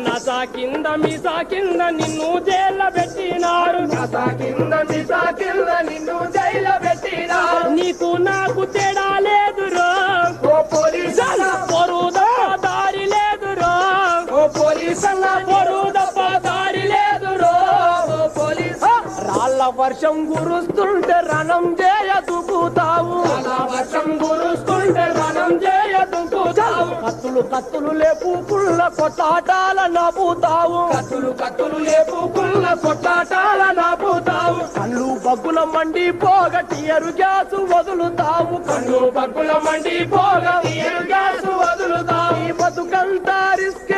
నసా కింద మిసా కింద నిన్ను జైల పెట్టినారు నసా కింద మిసా కింద నిన్ను జైల పెట్టినారు నీకు నాకు తేడా లేదురో ఓ పోలీస్ అన్న పొరుదా దారి లేదురో ఓ పోలీస్ అన్న పొరుదప్ప దారి లేదురో ఓ పోలీస్ రాళ్ళ వర్షం కురుస్తుంటే రణం చేయ దుకుతావు అలా వర్షం కురుస్తుంటే రణం చేయ దుకుతావు కత్తులు లేపుకుళ్ళ కొట్టాటాల నవ్వుతావు కత్తులు లేపుకున్న కొట్టాటాల నాపుతావు కళ్ళు బగ్గుల మండి పోగ టియరు గ్యాసు వదులుతావు కన్ను పక్కుల మండి పోగా తీరు గ్యాసు వదులుతావు ఈ బతుకంతా రిస్క్